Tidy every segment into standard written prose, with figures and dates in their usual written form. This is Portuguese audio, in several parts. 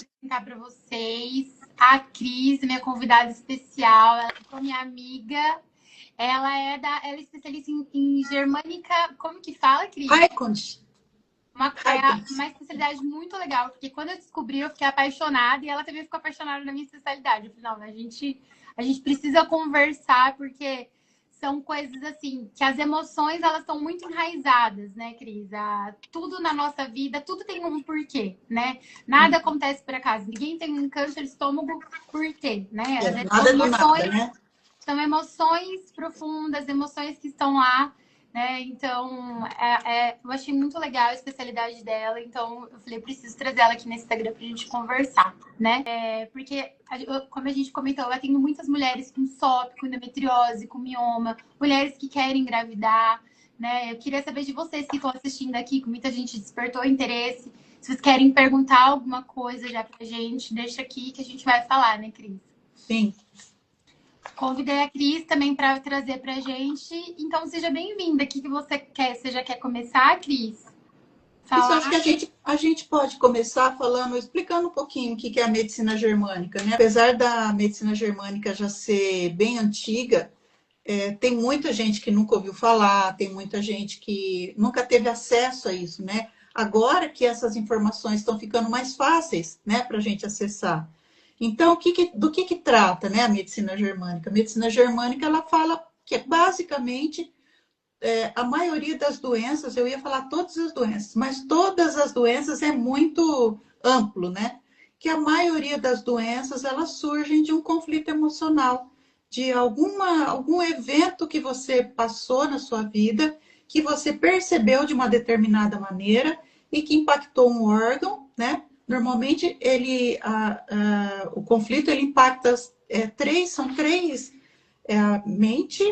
apresentar para vocês a Cris, minha convidada especial. Ela é minha amiga. Ela é especialista em germânica. Como que fala, Cris? Heilkunde. Uma especialidade muito legal, porque quando eu descobri, eu fiquei apaixonada e ela também ficou apaixonada na minha especialidade. Eu falei, não, a gente precisa conversar, porque são coisas assim, que as emoções, elas estão muito enraizadas, né, Cris? Tudo na nossa vida, tudo tem um porquê, né? Nada acontece por acaso. Ninguém tem um câncer de estômago por quê, né? Nada do nada, né? São emoções profundas, emoções que estão lá, né? Então, eu achei muito legal a especialidade dela. Então, eu falei, eu preciso trazer ela aqui nesse Instagram pra gente conversar, né? Porque, como a gente comentou, eu atendo muitas mulheres com SOP, com endometriose, com mioma, mulheres que querem engravidar, né? Eu queria saber de vocês que estão assistindo aqui, que muita gente despertou interesse. Se vocês querem perguntar alguma coisa já pra gente, deixa aqui que a gente vai falar, né, Cris? Sim. Convidei a Cris também para trazer para a gente. Então, seja bem-vinda. O que você quer? Você já quer começar, Cris? Isso, acho que a gente pode começar explicando um pouquinho o que é a medicina germânica, né? Apesar da medicina germânica já ser bem antiga, tem muita gente que nunca ouviu falar, tem muita gente que nunca teve acesso a isso, né? Agora que essas informações estão ficando mais fáceis, né, para a gente acessar. Então, do que trata, né, a medicina germânica? A medicina germânica, ela fala que basicamente a maioria das doenças, eu ia falar todas as doenças, mas todas as doenças é muito amplo, né? Que a maioria das doenças, elas surgem de um conflito emocional, de algum evento que você passou na sua vida, que você percebeu de uma determinada maneira e que impactou um órgão, né? Normalmente, o conflito ele impacta são três, a mente,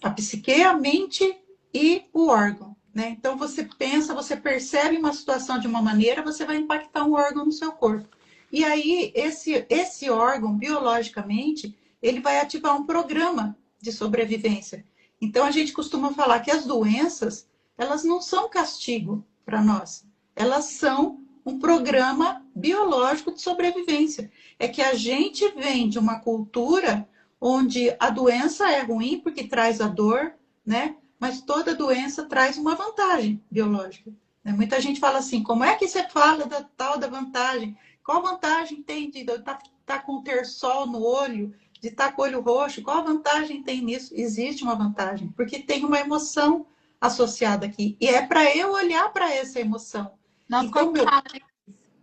a psique, a mente e o órgão. Né? Então, você pensa, você percebe uma situação de uma maneira, você vai impactar um órgão no seu corpo. E aí, esse órgão, biologicamente, ele vai ativar um programa de sobrevivência. Então, a gente costuma falar que as doenças, elas não são castigo para nós. Elas são um programa biológico de sobrevivência. É que a gente vem de uma cultura onde a doença é ruim porque traz a dor, né? Mas toda doença traz uma vantagem biológica. Muita gente fala assim, como é que você fala da tal da vantagem? Qual vantagem tem de estar com ter sol no olho, de estar com o olho roxo? Qual vantagem tem nisso? Existe uma vantagem, porque tem uma emoção associada aqui. E é para eu olhar para essa emoção. Então,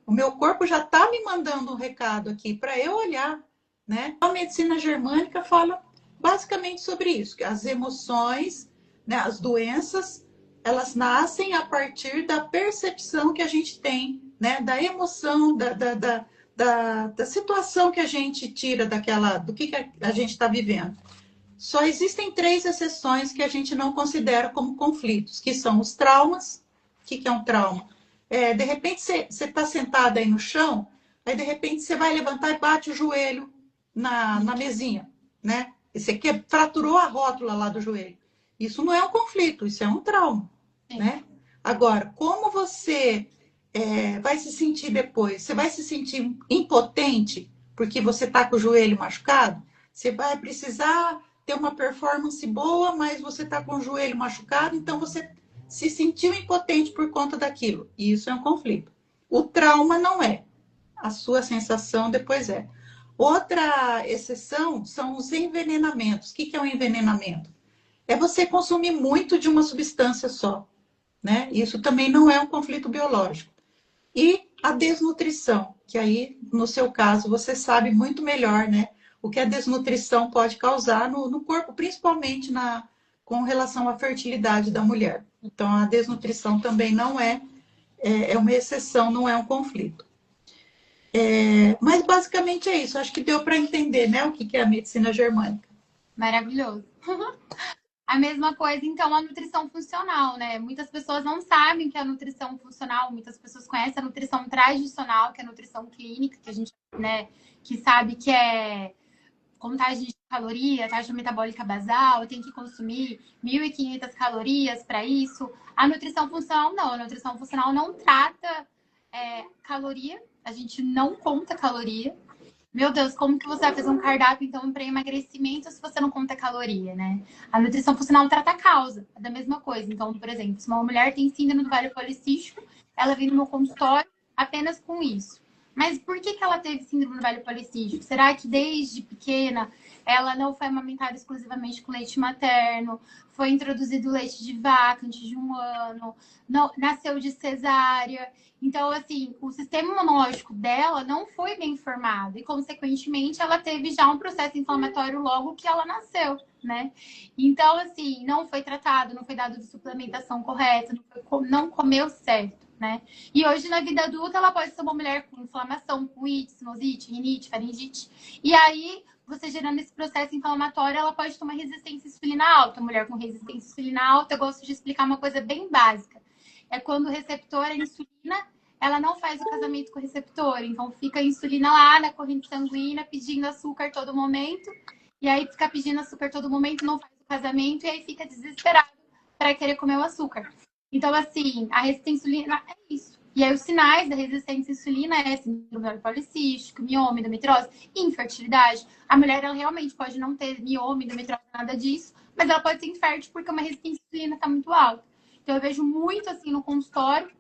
o meu corpo já está me mandando um recado aqui para eu olhar. Né? A medicina germânica fala basicamente sobre isso, que as emoções, né, as doenças, elas nascem a partir da percepção que a gente tem, né, da emoção, da situação que a gente tira do que a gente está vivendo. Só existem 3 exceções que a gente não considera como conflitos, que são os traumas. O que é um trauma? De repente, você está sentado aí no chão, aí de repente você vai levantar e bate o joelho na mesinha, né? E você fraturou a rótula lá do joelho. Isso não é um conflito, isso é um trauma, né? Agora, como você vai se sentir depois? Você vai se sentir impotente porque você está com o joelho machucado? Você vai precisar ter uma performance boa, mas você está com o joelho machucado, então você se sentiu impotente por conta daquilo. E isso é um conflito. O trauma não é. A sua sensação depois é. Outra exceção são os envenenamentos. O que é um envenenamento? É você consumir muito de uma substância só. Né? Isso também não é um conflito biológico. E a desnutrição, que aí, no seu caso, você sabe muito melhor, né? O que a desnutrição pode causar no corpo, principalmente com relação à fertilidade da mulher. Então, a desnutrição também não é uma exceção, não é um conflito. Mas basicamente é isso. Acho que deu para entender, né, o que é a medicina germânica. Maravilhoso. A mesma coisa, então, a nutrição funcional, né? Muitas pessoas não sabem que é a nutrição funcional, muitas pessoas conhecem a nutrição tradicional, que é a nutrição clínica, que a gente, né, que sabe que é contagem de caloria, taxa metabólica basal, tem que consumir 1.500 calorias para isso. A nutrição funcional não, a nutrição funcional não trata caloria, a gente não conta caloria. Meu Deus, como que você vai fazer um cardápio, então, para emagrecimento se você não conta caloria, né? A nutrição funcional trata a causa, é da mesma coisa. Então, por exemplo, se uma mulher tem síndrome do ovário policístico, ela vem no meu consultório apenas com isso. Mas por que ela teve síndrome do ovário policístico? Será que desde pequena ela não foi amamentada exclusivamente com leite materno? Foi introduzido leite de vaca antes de 1 ano? Não, nasceu de cesárea? Então, assim, o sistema imunológico dela não foi bem formado e, consequentemente, ela teve já um processo inflamatório logo que ela nasceu, né? Então, assim, não foi tratado, não foi dado de suplementação correta, não comeu certo, né? E hoje, na vida adulta, ela pode ser uma mulher com inflamação, com itch, sinusite, rinite, faringite. E aí, você gerando esse processo inflamatório, ela pode ter uma resistência à insulina alta. Mulher com resistência à insulina alta, eu gosto de explicar uma coisa bem básica. É quando o receptor, a insulina, ela não faz o casamento com o receptor. Então, fica a insulina lá na corrente sanguínea, pedindo açúcar todo momento. E aí, fica pedindo açúcar todo momento, não faz o casamento. E aí, fica desesperado para querer comer o açúcar. Então, assim, a resistência à insulina é isso. E aí, os sinais da resistência à insulina é síndrome do ovário policístico, mioma, endometriose e infertilidade. A mulher, ela realmente pode não ter mioma, endometriose, nada disso, mas ela pode ser infértil porque uma resistência à insulina está muito alta. Então, eu vejo muito, assim, no consultório,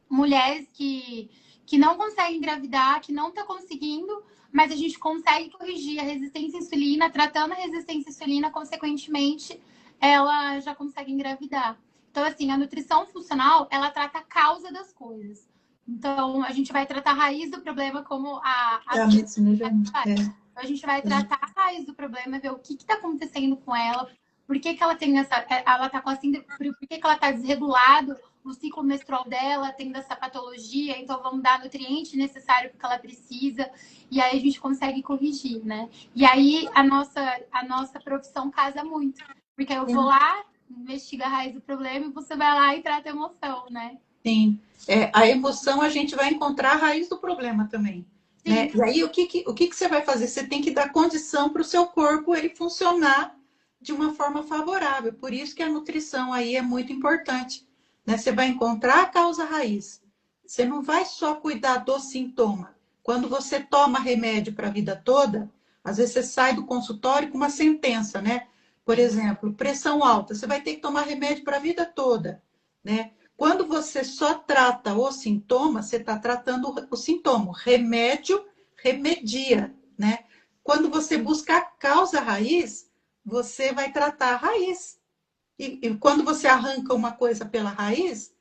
mulheres que não conseguem engravidar, que não estão conseguindo, mas a gente consegue corrigir a resistência à insulina, tratando a resistência à insulina, consequentemente, ela já consegue engravidar. Então, assim, a nutrição funcional, ela trata a causa das coisas. Então, a gente vai tratar a raiz do problema como a medicina já então, a gente vai tratar a raiz do problema, ver o que está acontecendo com ela, por que ela tem ela tá com a síndrome, por que ela está desregulado o ciclo menstrual dela, tendo essa patologia, então vamos dar nutriente necessário porque ela precisa, e aí a gente consegue corrigir, né? E aí a nossa profissão casa muito, porque eu vou lá, investigo a raiz do problema e você vai lá e trata a emoção, né? Sim. A emoção a gente vai encontrar a raiz do problema também. Né? E aí o que você vai fazer? Você tem que dar condição para o seu corpo ele funcionar de uma forma favorável. Por isso que a nutrição aí é muito importante. Né? Você vai encontrar a causa raiz. Você não vai só cuidar do sintoma. Quando você toma remédio para a vida toda, às vezes você sai do consultório com uma sentença, né? Por exemplo, pressão alta, você vai ter que tomar remédio para a vida toda, né? Quando você só trata o sintoma, você está tratando o sintoma. O remédio remedia, né? Quando você busca a causa raiz, você vai tratar a raiz. E quando você arranca uma coisa pela raiz,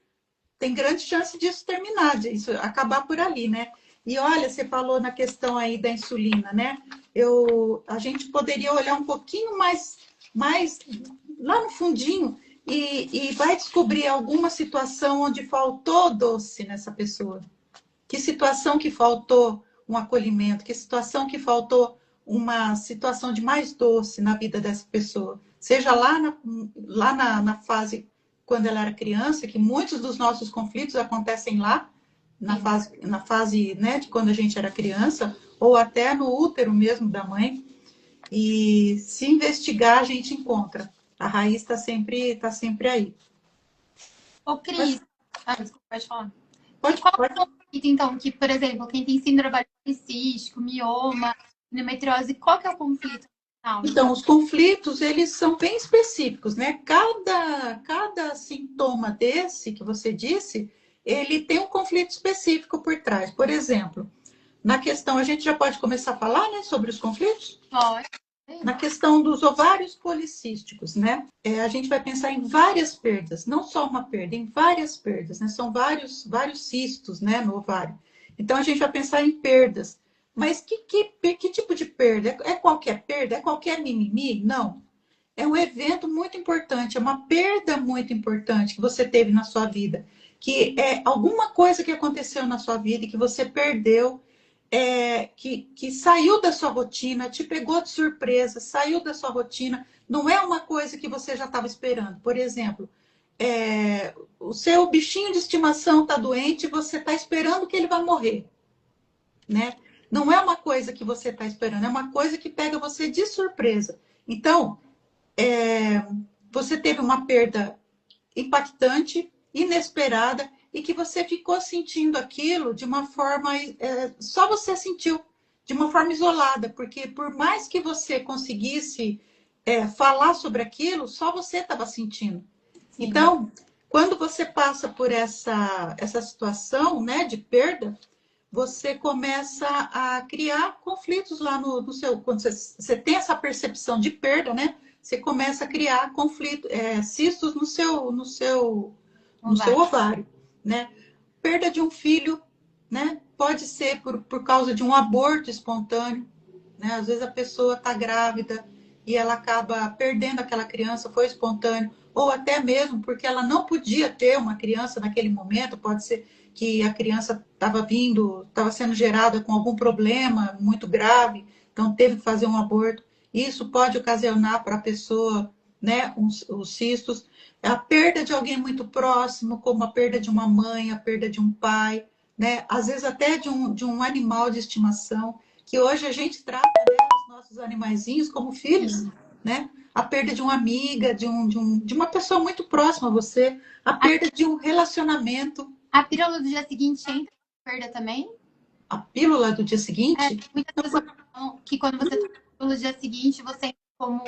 tem grande chance disso terminar, disso acabar por ali, né? E olha, você falou na questão aí da insulina, né? A gente poderia olhar um pouquinho mais lá no fundinho e vai descobrir alguma situação onde faltou doce nessa pessoa. Que situação que faltou um acolhimento? Que situação que faltou uma situação de mais doce na vida dessa pessoa? Seja lá na fase quando ela era criança, que muitos dos nossos conflitos acontecem lá, na fase né, de quando a gente era criança, ou até no útero mesmo da mãe. E se investigar, a gente encontra. A raiz está sempre aí. Ô, Cris, desculpa, pode falar. Pode. Então, que, por exemplo, quem tem síndrome ovário policístico, mioma, endometriose, qual que é o conflito? Então, os conflitos, eles são bem específicos, né? Cada sintoma desse que você disse, ele tem um conflito específico por trás. Por exemplo, na questão, a gente já pode começar a falar, né, sobre os conflitos? Pode. Na questão dos ovários policísticos, né? A gente vai pensar em várias perdas, não só uma perda, em várias perdas, né? São vários cistos, né, no ovário. Então, a gente vai pensar em perdas. Mas que tipo de perda? É qualquer perda? É qualquer mimimi? Não. É um evento muito importante, é uma perda muito importante que você teve na sua vida. Que é alguma coisa que aconteceu na sua vida e que você perdeu, que saiu da sua rotina, te pegou de surpresa, saiu da sua rotina. Não é uma coisa que você já estava esperando. Por exemplo, o seu bichinho de estimação está doente e você está esperando que ele vai morrer, né? Não é uma coisa que você está esperando, é uma coisa que pega você de surpresa. Então, você teve uma perda impactante, inesperada, e que você ficou sentindo aquilo de uma forma, só você sentiu, de uma forma isolada, porque por mais que você conseguisse falar sobre aquilo, só você estava sentindo. Sim. Então, quando você passa por essa situação, né, de perda, você começa a criar conflitos lá no seu. Quando você tem essa percepção de perda, né? Você começa a criar conflitos, cistos no seu ovário, né? Perda de um filho, né? Pode ser por causa de um aborto espontâneo, né? Às vezes a pessoa está grávida e ela acaba perdendo aquela criança, foi espontâneo, ou até mesmo porque ela não podia ter uma criança naquele momento, pode ser que a criança estava sendo gerada com algum problema muito grave, então teve que fazer um aborto. Isso pode ocasionar para a pessoa, né, os cistos. A perda de alguém muito próximo, como a perda de uma mãe, a perda de um pai, né? Às vezes até de um animal de estimação, que hoje a gente trata, né, os nossos animaizinhos como filhos, né? A perda de uma amiga, de uma pessoa muito próxima a você, a perda de um relacionamento. A pílula do dia seguinte entra na perda também? A pílula do dia seguinte? Muitas pessoas falam que quando você toma a pílula do dia seguinte, você entra como...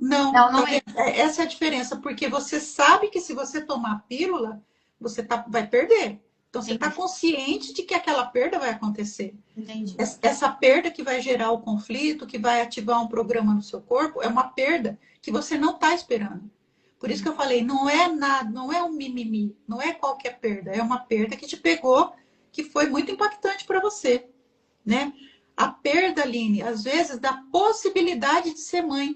Não é. Essa é a diferença, porque você sabe que se você tomar a pílula, você vai perder. Então, você está consciente de que aquela perda vai acontecer. Entendi. Essa perda que vai gerar o conflito, que vai ativar um programa no seu corpo, é uma perda que você não está esperando. Por isso que eu falei, não é nada, não é um mimimi, não é qualquer perda, é uma perda que te pegou, que foi muito impactante para você, né? A perda, Aline, às vezes, da possibilidade de ser mãe,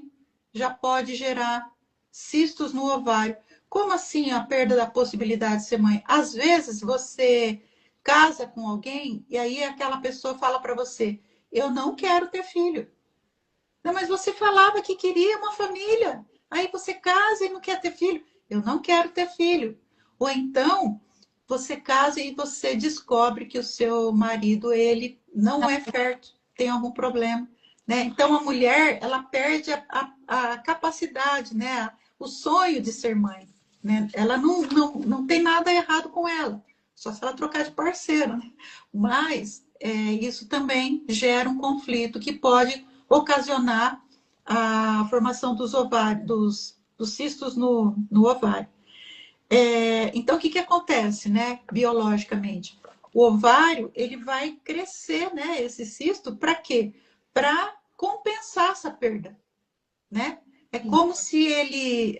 já pode gerar cistos no ovário. Como assim a perda da possibilidade de ser mãe? Às vezes você casa com alguém e aí aquela pessoa fala para você: eu não quero ter filho. Não, mas você falava que queria uma família. Aí você casa e não quer ter filho. Eu não quero ter filho. Ou então você casa e você descobre que o seu marido ele não é fértil, tem algum problema. Né? Então a mulher ela perde a capacidade, né? O sonho de ser mãe. Né? Ela não tem nada errado com ela, só se ela trocar de parceiro. Né? Mas isso também gera um conflito que pode ocasionar a formação dos ovários, dos cistos no ovário. Então, o que acontece, né, biologicamente? O ovário ele vai crescer, né, esse cisto, para quê? Para compensar essa perda, né? É como se ele...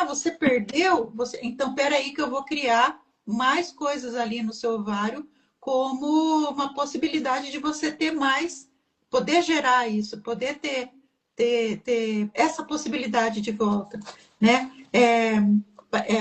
você perdeu? Então, peraí que eu vou criar mais coisas ali no seu ovário como uma possibilidade de você ter mais, poder gerar isso, poder ter essa possibilidade de volta, né?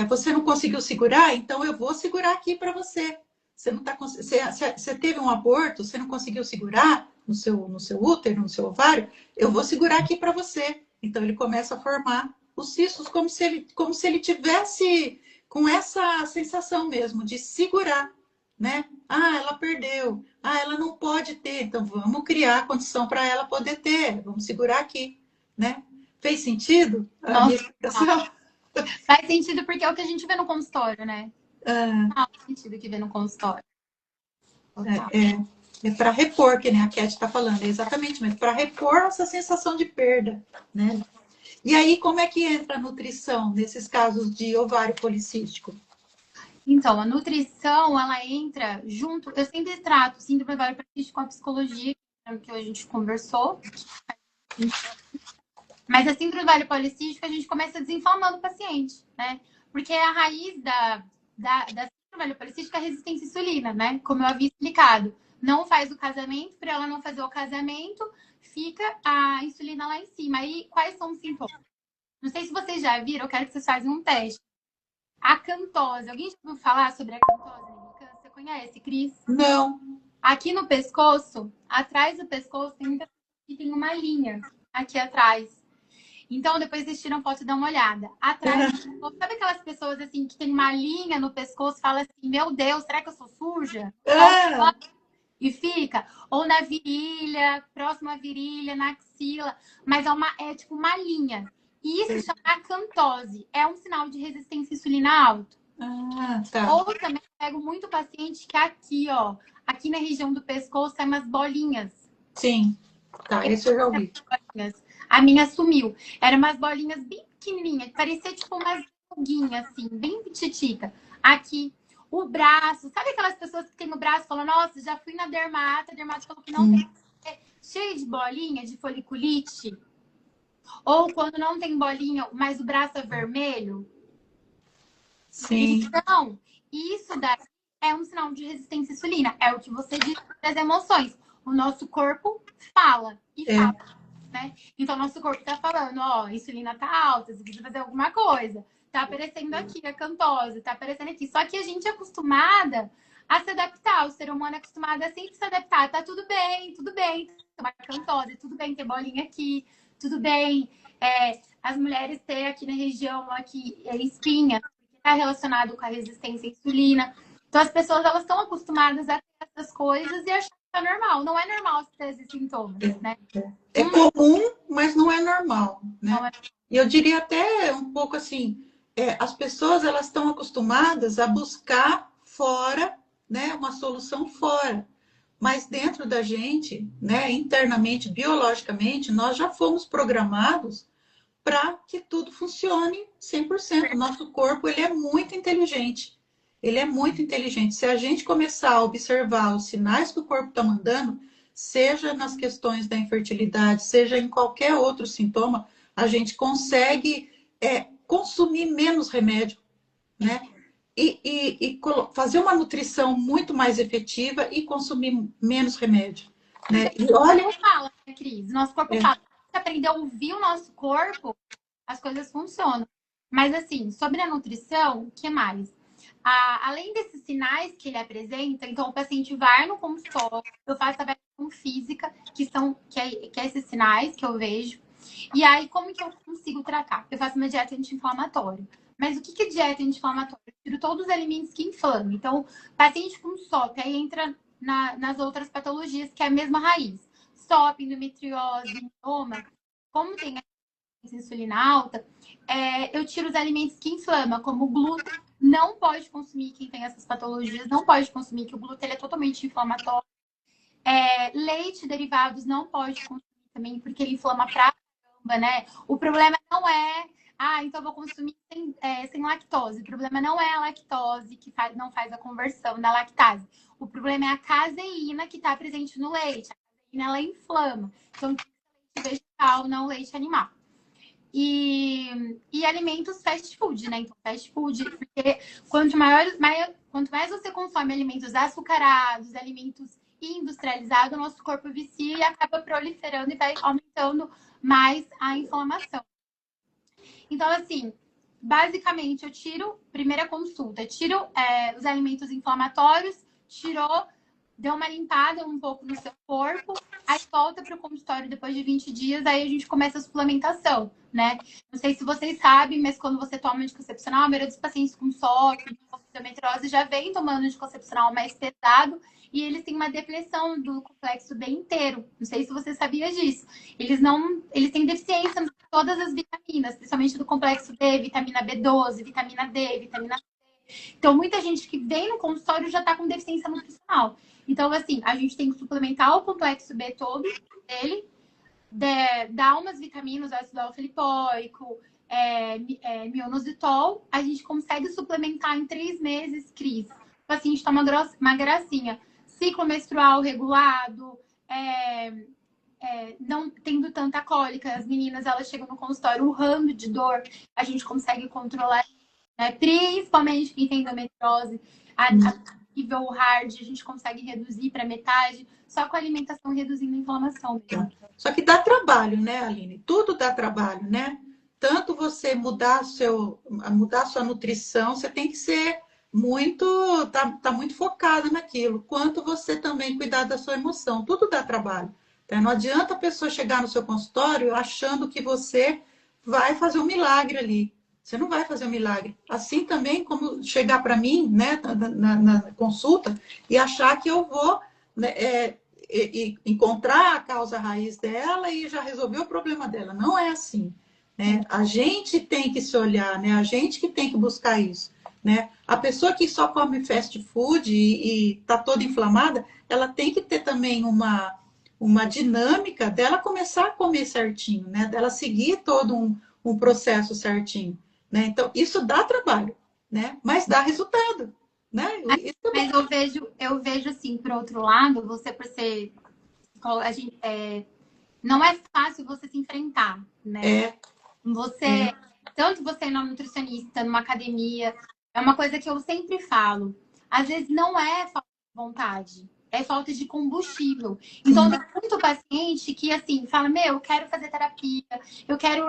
Você não conseguiu segurar, então eu vou segurar aqui para você. Você não tá, você teve um aborto, você não conseguiu segurar no seu útero, no seu ovário, eu vou segurar aqui para você. Então ele começa a formar os cistos como se ele tivesse com essa sensação mesmo de segurar, né? Ela perdeu. Ela não pode ter. Então vamos criar a condição para ela poder ter. Vamos segurar aqui, né? Fez sentido a minha explicação? Faz sentido porque é o que a gente vê no consultório, né? Faz sentido que vê no consultório. É para repor, que nem a Cat está falando, é exatamente mesmo, para repor essa sensação de perda, né? E aí, como é que entra a nutrição nesses casos de ovário policístico? Então, a nutrição, ela entra junto, eu sempre trato síndrome do ovário policístico com a psicologia, que a gente conversou. Mas a síndrome do ovário policístico, a gente começa desinflamando o paciente, né? Porque a raiz da síndrome do ovário policístico é a resistência à insulina, né? Como eu havia explicado. Não faz o casamento, para ela não fazer o casamento, fica a insulina lá em cima. Aí, quais são os sintomas? Não sei se vocês já viram, eu quero que vocês façam um teste. Acantose. Alguém já ouviu falar sobre acantose? Você conhece, Cris? Não. Aqui no pescoço, atrás do pescoço, tem uma linha aqui atrás. Então, depois vocês tiram foto e dão uma olhada. Atrás, sabe aquelas pessoas assim que tem uma linha no pescoço e fala assim, meu Deus, será que eu sou suja? E fica. Ou na virilha, próxima à virilha, na axila. Mas é tipo uma linha. E isso chama acantose. É um sinal de resistência à insulina alto. Ah, tá. Ou também pego muito paciente que aqui, ó, aqui na região do pescoço tem umas bolinhas. Sim. Tá, esse eu já ouvi. A minha sumiu. Eram umas bolinhas bem pequenininhas, parecia tipo umas pulguinhas, assim, bem petitica. Aqui, o braço. Sabe aquelas pessoas que tem o braço e falam, nossa, já fui na dermato, a dermato falou que não tem. Cheio de bolinha, de foliculite. Ou quando não tem bolinha, mas o braço é vermelho. Sim. Então, isso daí é um sinal de resistência à insulina. É o que você diz das emoções. O nosso corpo fala e fala, né? Então, nosso corpo tá falando, ó, a insulina tá alta, você precisa fazer alguma coisa. Tá aparecendo aqui a cantose, tá aparecendo aqui. Só que a gente é acostumada a se adaptar. O ser humano é acostumado a sempre se adaptar. Tá tudo bem tomar cantose, tudo bem ter bolinha aqui, tudo bem as mulheres ter aqui na região, aqui, espinha, está relacionado com a resistência à insulina. Então, as pessoas elas estão acostumadas a ter essas coisas e acham que é normal. Não é normal ter esses sintomas, né? É comum, mas não é normal, né? Não é... E eu diria até um pouco assim, as pessoas elas estão acostumadas a buscar fora, né, uma solução fora. Mas dentro da gente, né, internamente, biologicamente, nós já fomos programados para que tudo funcione 100%. O nosso corpo, ele é muito inteligente. Ele é muito inteligente. Se a gente começar a observar os sinais que o corpo está mandando, seja nas questões da infertilidade, seja em qualquer outro sintoma, a gente consegue consumir menos remédio, né? E fazer uma nutrição muito mais efetiva e consumir menos remédio, né? E olha, fala, Cris, nosso corpo fala. Se aprender a ouvir o nosso corpo, as coisas funcionam. Mas assim, sobre a nutrição, o que mais? Além desses sinais que ele apresenta, então o paciente vai no consultório, eu faço a avaliação física, que é esses sinais que eu vejo. E aí, como que eu consigo tratar? Eu faço uma dieta anti-inflamatória. Mas o que é dieta anti-inflamatória? Eu tiro todos os alimentos que inflamam. Então, paciente com SOP, aí entra nas outras patologias, que é a mesma raiz. SOP, endometriose, mioma, como tem a insulina alta, eu tiro os alimentos que inflamam, como o glúten. Não pode consumir quem tem essas patologias, não pode consumir, que o glúten é totalmente inflamatório. Leite, derivados, não pode consumir também, porque ele inflama pra caramba, né? O problema não é, então eu vou consumir sem lactose. O problema não é a lactose que não faz a conversão da lactase. O problema é a caseína que está presente no leite. A caseína, ela inflama. Então, leite vegetal, não leite animal. E alimentos fast food, né? Então, fast food, porque quanto mais você consome alimentos açucarados, alimentos industrializados, o nosso corpo vicia e acaba proliferando e vai aumentando mais a inflamação. Então, assim, basicamente, eu tiro, primeira consulta, tiro os alimentos inflamatórios, deu uma limpada um pouco no seu corpo, aí volta para o consultório depois de 20 dias, aí a gente começa a suplementação, né? Não sei se vocês sabem, mas quando você toma anticoncepcional, a maioria dos pacientes com SOP, endometriose, já vem tomando anticoncepcional mais pesado e eles têm uma depressão do complexo B inteiro. Não sei se você sabia disso. Eles têm deficiência em todas as vitaminas, principalmente do complexo B, vitamina B12, vitamina D, vitamina C. Então, muita gente que vem no consultório já está com deficiência nutricional. Então, assim, a gente tem que suplementar o complexo B todo dele, dar umas vitaminas, ácido alfa-lipoico, mionositol. A gente consegue suplementar em 3 meses, Cris. O paciente toma uma gracinha. Ciclo menstrual regulado, não tendo tanta cólica. As meninas, elas chegam no consultório urrando de dor. A gente consegue controlar, né? Principalmente quem tem endometriose. A nível hard, a gente consegue reduzir para metade, só com a alimentação reduzindo a inflamação mesmo. Só que dá trabalho, né, Aline? Tudo dá trabalho, né? Tanto você mudar a sua nutrição, você tem que ser tá muito focada naquilo, quanto você também cuidar da sua emoção. Tudo dá trabalho. Tá? Não adianta a pessoa chegar no seu consultório achando que você vai fazer um milagre ali. Você não vai fazer um milagre. Assim também como chegar para mim, né, na consulta, e achar que eu vou, né, encontrar a causa raiz dela e já resolver o problema dela. Não é assim. Né? A gente tem que se olhar, né? A gente que tem que buscar isso. né? A pessoa que só come fast food e tá toda inflamada, ela tem que ter também uma dinâmica dela começar a comer certinho, né? Dela seguir todo um processo certinho, né? Então, isso dá trabalho, né? Mas dá resultado, né? Isso é Mas eu vejo assim, por outro lado, você por ser a gente, não é fácil você se enfrentar, né? é, Você, tanto você na nutricionista, numa academia, é uma coisa que eu sempre falo. Às vezes não é falta de vontade, é falta de combustível. Então, tem muito paciente que, assim, fala: Meu, eu quero fazer terapia, eu quero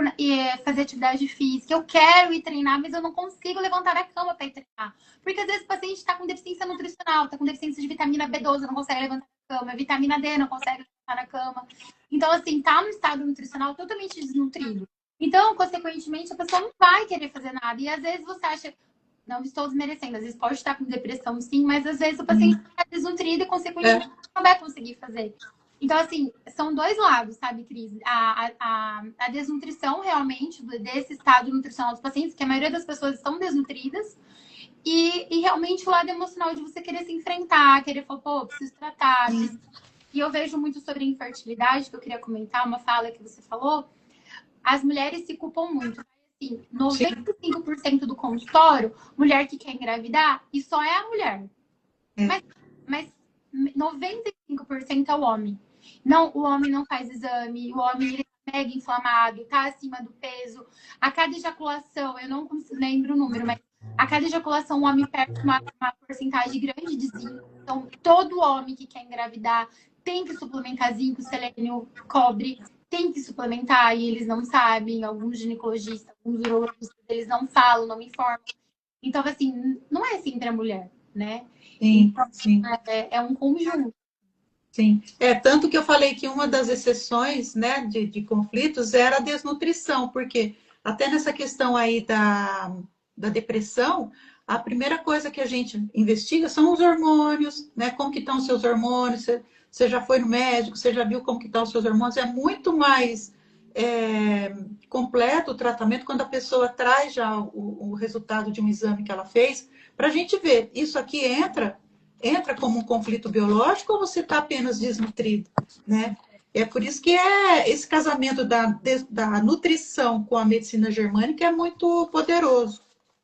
fazer atividade física, eu quero ir treinar, mas eu não consigo levantar da cama para ir treinar. Porque às vezes o paciente está com deficiência nutricional, está com deficiência de vitamina B12, não consegue levantar da cama, vitamina D, não consegue levantar da cama. Então, assim, tá no estado nutricional totalmente desnutrido. Então, consequentemente, a pessoa não vai querer fazer nada. E às vezes você acha, não estou desmerecendo, às vezes pode estar com depressão, sim, mas às vezes o paciente está desnutrido e, consequentemente, não vai conseguir fazer. Então, assim, são dois lados, sabe, Cris? A desnutrição, realmente, desse estado nutricional dos pacientes, que a maioria das pessoas estão desnutridas, e realmente o lado emocional de você querer se enfrentar, querer falar, pô, preciso tratar. E eu vejo muito sobre a infertilidade, que eu queria comentar, uma fala que você falou. As mulheres se culpam muito. Assim, 95% do consultório, mulher que quer engravidar, e só é a mulher. Mas 95% é o homem. Não, o homem não faz exame, o homem ele tá mega inflamado, tá acima do peso. A cada ejaculação, eu não lembro o número, mas a cada ejaculação o homem perde uma porcentagem grande de zinco. Então, todo homem que quer engravidar tem que suplementar zinco, selênio, cobre, tem que suplementar e eles não sabem. Alguns ginecologistas, alguns urologistas, eles não falam, não informam. Então, assim, não é sempre a mulher, né? sim, Então, sim. é um conjunto. Sim, tanto que eu falei que uma das exceções, né, de conflitos era a desnutrição, porque até nessa questão aí da depressão, a primeira coisa que a gente investiga são os hormônios, né, como que estão os seus hormônios, você já foi no médico, você já viu como que estão os seus hormônios, é muito mais completo o tratamento quando a pessoa traz já o resultado de um exame que ela fez, para a gente ver, isso aqui entra como um conflito biológico ou você está apenas desnutrido, né? É por isso que esse casamento da nutrição com a medicina germânica é muito poderoso.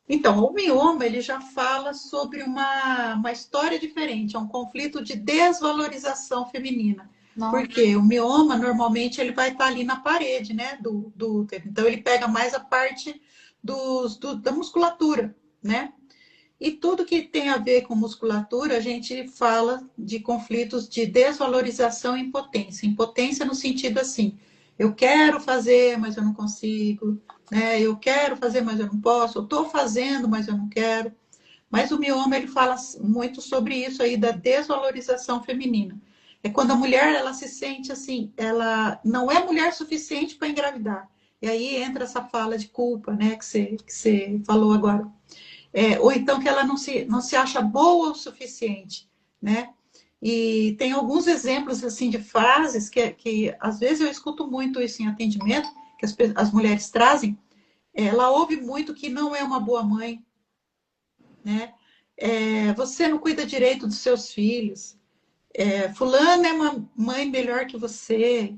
Então, o mioma, ele já fala sobre uma história diferente, é um conflito de desvalorização feminina. Nossa. Porque o mioma, normalmente, ele vai estar ali na parede, né, do útero. Então, ele pega mais a parte da musculatura, né? E tudo que tem a ver com musculatura, a gente fala de conflitos de desvalorização e impotência. Impotência no sentido assim, eu quero fazer, mas eu não consigo, né? Eu quero fazer, mas eu não posso, eu estou fazendo, mas eu não quero. Mas o mioma, ele fala muito sobre isso aí, da desvalorização feminina. É quando a mulher, ela se sente assim, ela não é mulher suficiente para engravidar. E aí entra essa fala de culpa, né, que você falou agora. Ou então que ela não se acha boa o suficiente, né? E tem alguns exemplos assim de frases que às vezes eu escuto muito isso em atendimento, que as mulheres trazem. Ela ouve muito que não é uma boa mãe, né? Você não cuida direito dos seus filhos. Fulana é uma mãe melhor que você.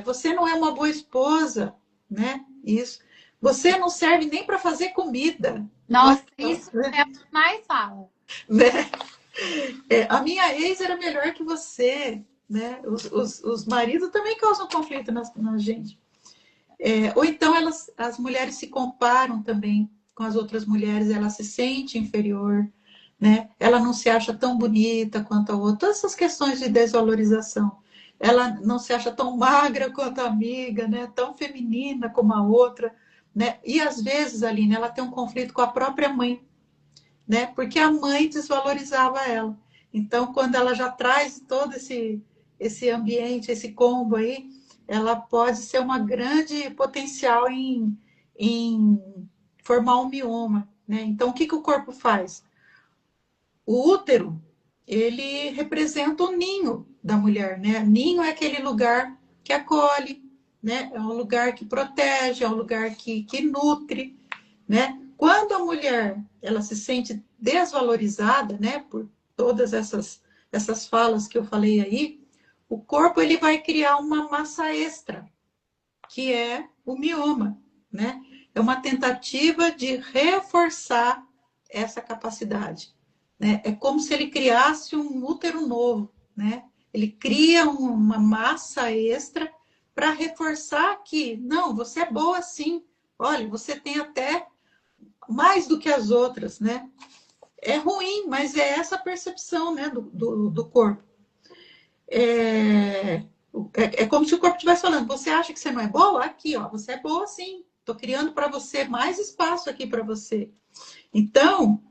Você não é uma boa esposa, né? Isso. Você não serve nem para fazer comida. Nossa, isso é o que mais fala. Né? A minha ex era melhor que você, né? Os maridos também causam conflito na gente. Ou então as mulheres se comparam também com as outras mulheres, ela se sente inferior, né? Ela não se acha tão bonita quanto a outra. Todas essas questões de desvalorização. Ela não se acha tão magra quanto a amiga, né? Tão feminina como a outra, né? E às vezes, Aline, ela tem um conflito com a própria mãe, né? Porque a mãe desvalorizava ela. Então, quando ela já traz todo esse ambiente, esse combo aí, ela pode ser uma grande potencial em formar um mioma, né? Então, o que o corpo faz? O útero, ele representa o ninho da mulher, né? Ninho é aquele lugar que acolhe, né? É um lugar que protege, é um lugar que nutre, né? Quando a mulher ela se sente desvalorizada, né, por todas essas falas que eu falei aí, o corpo ele vai criar uma massa extra, que é o mioma, né? É uma tentativa de reforçar essa capacidade, né? É como se ele criasse um útero novo, né? Ele cria uma massa extra para reforçar que, não, você é boa sim. Olha, você tem até mais do que as outras, né? É ruim, mas é essa percepção, né, do corpo. É como se o corpo estivesse falando, você acha que você não é boa? Aqui, ó, você é boa sim. Estou criando para você mais espaço aqui para você. Então,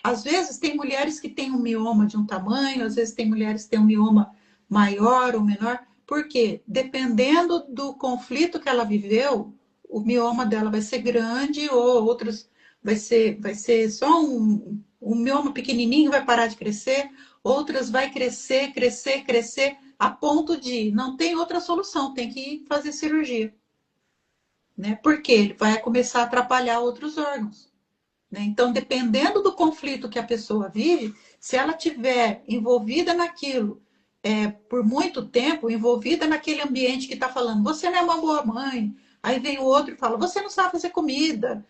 às vezes tem mulheres que têm um mioma de um tamanho, às vezes tem mulheres que têm um mioma maior ou menor, porque dependendo do conflito que ela viveu, o mioma dela vai ser grande ou outros vai ser só um mioma pequenininho, vai parar de crescer, outras vai crescer, crescer, crescer, a ponto de não tem outra solução, tem que fazer cirurgia, né? Porque ele vai começar a atrapalhar outros órgãos. Né? Então, dependendo do conflito que a pessoa vive, se ela tiver envolvida naquilo por muito tempo, envolvida naquele ambiente que está falando, você não é uma boa mãe, aí vem o outro e fala, você não sabe fazer comida,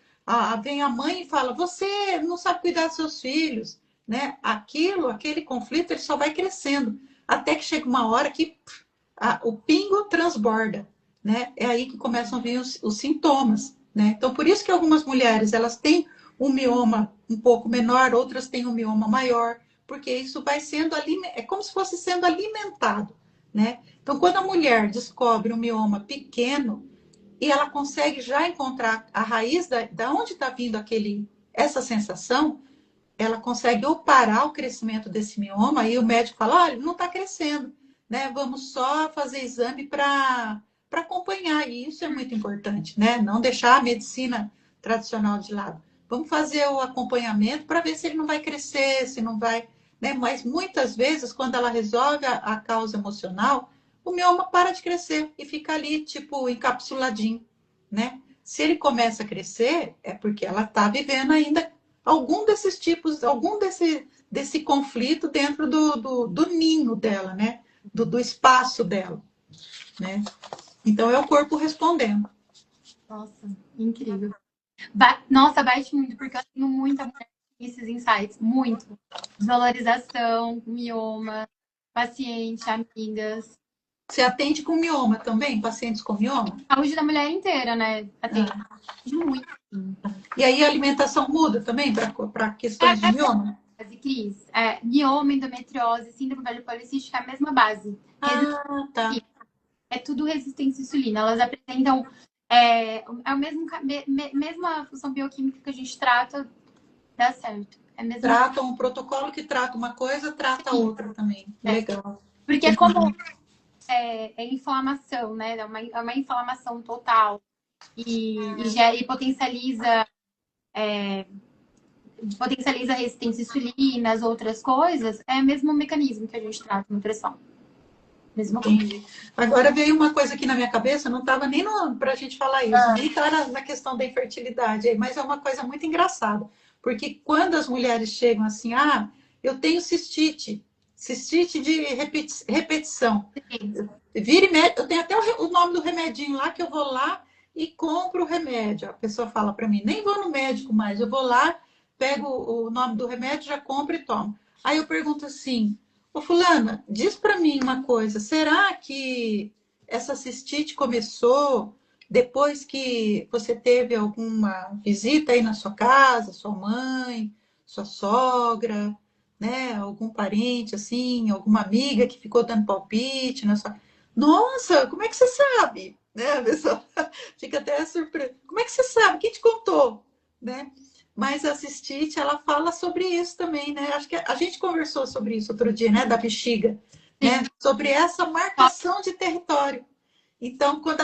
vem a mãe e fala, você não sabe cuidar dos seus filhos, né? Aquele conflito, ele só vai crescendo, até que chega uma hora que o pingo transborda, né? É aí que começam a vir os sintomas, né? Então, por isso que algumas mulheres, elas têm um mioma um pouco menor, outras têm um mioma maior, porque isso vai sendo é como se fosse sendo alimentado, né? Então, quando a mulher descobre um mioma pequeno e ela consegue já encontrar a raiz da onde está vindo essa sensação, ela consegue ou parar o crescimento desse mioma e o médico fala, olha, não está crescendo, né? Vamos só fazer exame para acompanhar, e isso é muito importante, né? Não deixar a medicina tradicional de lado. Vamos fazer o acompanhamento para ver se ele não vai crescer, se não vai, né? Mas muitas vezes, quando ela resolve a causa emocional, o mioma para de crescer e fica ali, tipo, encapsuladinho, né? Se ele começa a crescer, é porque ela está vivendo ainda algum desses tipos, algum desse conflito dentro do ninho dela, né? Do espaço dela, né? Então é o corpo respondendo. Nossa, incrível. Nossa, bate muito, porque eu tenho muita mulher com esses insights, muito. Desvalorização, mioma, paciente, amigas. Você atende com mioma também? Pacientes com mioma? Saúde da mulher inteira, né? Atende muito. E aí a alimentação muda também para questões de mioma? Cris, mioma, endometriose, síndrome policística é a mesma base. Ah, tá. É tudo resistência à insulina. Elas apresentam é o mesma função bioquímica que a gente trata, dá certo. É mesmo. Trata um protocolo que trata uma coisa, trata outra também. Legal. Porque como é inflamação, né? É uma inflamação total e potencializa a resistência à insulina, as outras coisas, é o mesmo mecanismo que a gente trata nutrição. Mesma coisa. Entendi. Agora veio uma coisa aqui na minha cabeça, não estava nem para a gente falar isso, nem está na questão da infertilidade, mas é uma coisa muito engraçada. Porque quando as mulheres chegam assim, eu tenho cistite de repetição. Vira e mexe, eu tenho até o nome do remedinho lá, que eu vou lá e compro o remédio. A pessoa fala para mim, nem vou no médico mais, eu vou lá, pego o nome do remédio, já compro e tomo. Aí eu pergunto assim, ô fulana, diz para mim uma coisa, será que essa cistite começou depois que você teve alguma visita aí na sua casa, sua mãe, sua sogra, né, algum parente assim, alguma amiga que ficou dando palpite na sua... Nossa, como é que você sabe? Né? A pessoa fica até surpresa. Como é que você sabe? Quem te contou? Né? Mas a cistite, ela fala sobre isso também, né? Acho que a gente conversou sobre isso outro dia, né? Da bexiga, né? Sobre essa marcação de território. Então, quando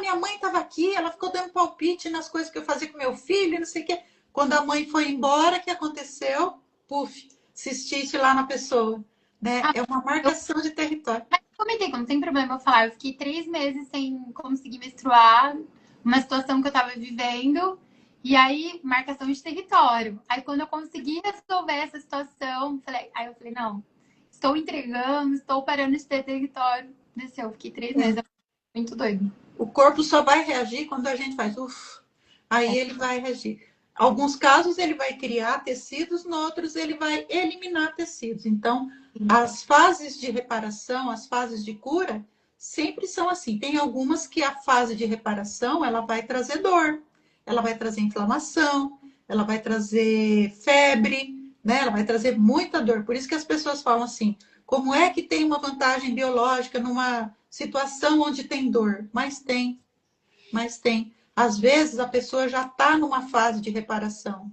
minha mãe estava aqui, ela ficou dando palpite nas coisas que eu fazia com meu filho, não sei o quê. Quando a mãe foi embora, o que aconteceu? Puf, cistite lá na pessoa, né? É uma marcação de território. Mas comentei, não tem problema eu falar. Eu fiquei 3 meses sem conseguir menstruar. uma situação que eu estava vivendo, e aí, marcação de território. Aí, quando eu consegui resolver essa situação, aí eu falei, não, estou entregando, estou parando de ter território. Desceu, fiquei 3 meses, muito doido. O corpo só vai reagir quando a gente faz uff, aí ele vai reagir. Alguns casos ele vai criar tecidos, em outros ele vai eliminar tecidos. Então, as fases de reparação, as fases de cura, sempre são assim. Tem algumas que a fase de reparação, ela vai trazer dor, ela vai trazer inflamação, ela vai trazer febre, né? Ela vai trazer muita dor. Por isso que as pessoas falam assim, como é que tem uma vantagem biológica numa situação onde tem dor? Mas tem, mas tem. Às vezes a pessoa já está numa fase de reparação,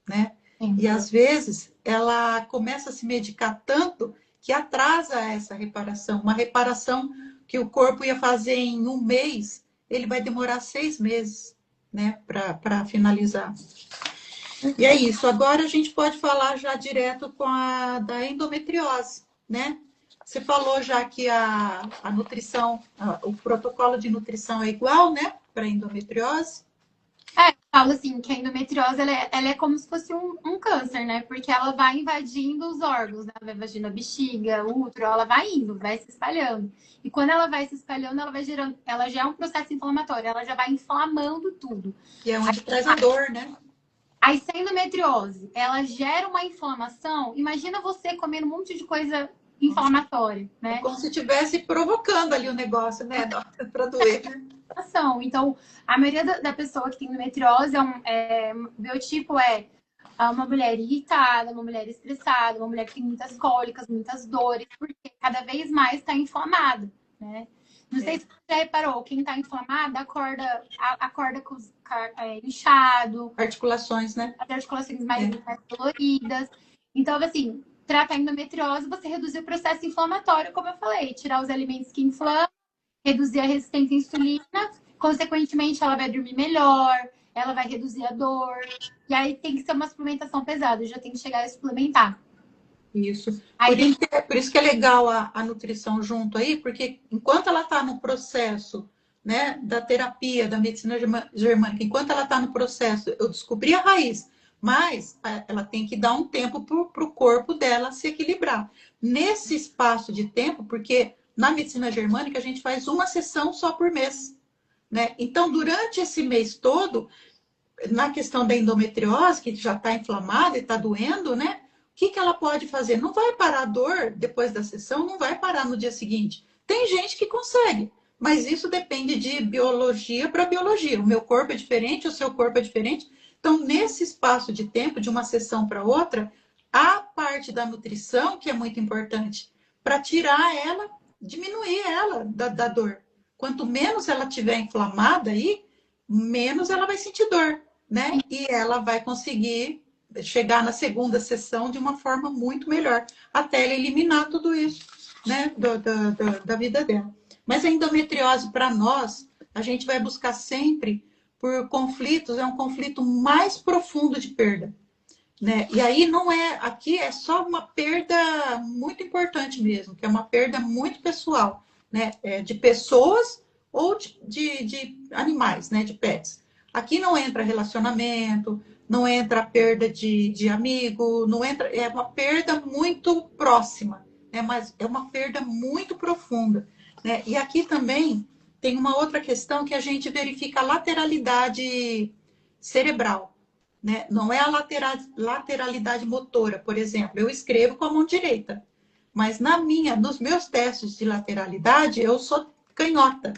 né? Sim. E às vezes ela começa a se medicar tanto que atrasa essa reparação. Uma reparação que o corpo ia fazer em 1 mês, ele vai demorar 6 meses, né? Para finalizar. E é isso. Agora a gente pode falar já direto com a da endometriose, né? Você falou já que a nutrição, o protocolo de nutrição é igual, né? Para endometriose. Eu falo assim, que a endometriose, ela é como se fosse um câncer, né? Porque ela vai invadindo os órgãos, né? Vai invadindo a bexiga, o útero, ela vai indo, vai se espalhando. E quando ela vai se espalhando, ela vai gerando, ela já é um processo inflamatório, ela já vai inflamando tudo. Que é onde traz a dor, né? Aí, se a endometriose, ela gera uma inflamação, imagina você comendo um monte de coisa inflamatória, né? É como se estivesse provocando ali o negócio, né? Para doer. Então, a maioria da pessoa que tem endometriose, o biotipo é uma mulher irritada, uma mulher estressada, uma mulher que tem muitas cólicas, muitas dores, porque cada vez mais está inflamada, né? Não sei se você já reparou, quem está inflamada acorda com inchado, Articulações, né? as articulações mais doloridas. Então, assim, tratar a endometriose, você reduzir o processo inflamatório, como eu falei, tirar os alimentos que inflamam, reduzir a resistência à insulina, consequentemente ela vai dormir melhor, ela vai reduzir a dor. E aí tem que ser uma suplementação pesada, já tem que chegar a suplementar. Isso. Aí, Por isso que é legal a nutrição junto aí, porque enquanto ela está no processo, né, da terapia, da medicina germânica, enquanto ela está no processo, eu descobri a raiz, mas ela tem que dar um tempo para o corpo dela se equilibrar. Nesse espaço de tempo, porque na medicina germânica a gente faz uma sessão só por mês, né? Então, durante esse mês todo, na questão da endometriose, que já está inflamada e está doendo, né? O que ela pode fazer? Não vai parar a dor depois da sessão, não vai parar no dia seguinte. Tem gente que consegue, mas isso depende de biologia para biologia. O meu corpo é diferente, o seu corpo é diferente. Então, nesse espaço de tempo, de uma sessão para outra, a parte da nutrição, que é muito importante, para tirar ela, diminuir ela da dor. Quanto menos ela tiver inflamada aí, menos ela vai sentir dor, né? E ela vai conseguir chegar na segunda sessão de uma forma muito melhor, até ela eliminar tudo isso, né, da vida dela. Mas a endometriose, para nós, a gente vai buscar sempre por conflitos, é um conflito mais profundo de perda, né? E aí não é, aqui é só uma perda muito importante mesmo, que é uma perda muito pessoal, né? De pessoas ou de animais, né? De pets. Aqui não entra relacionamento, não entra a perda de amigo, não entra, é uma perda muito próxima, né? Mas é uma perda muito profunda, né? E aqui também tem uma outra questão que a gente verifica a lateralidade cerebral, né? Não é a lateralidade motora, por exemplo. Eu escrevo com a mão direita, mas nos meus testes de lateralidade, eu sou canhota,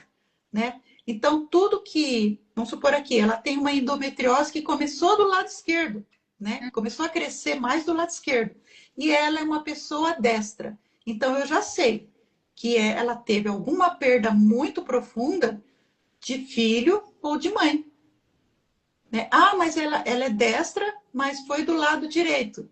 né? Então, tudo que, vamos supor aqui, ela tem uma endometriose que começou do lado esquerdo, né? Começou a crescer mais do lado esquerdo. E ela é uma pessoa destra. Então, eu já sei que ela teve alguma perda muito profunda de filho ou de mãe, né? Ah, mas ela é destra, mas foi do lado direito.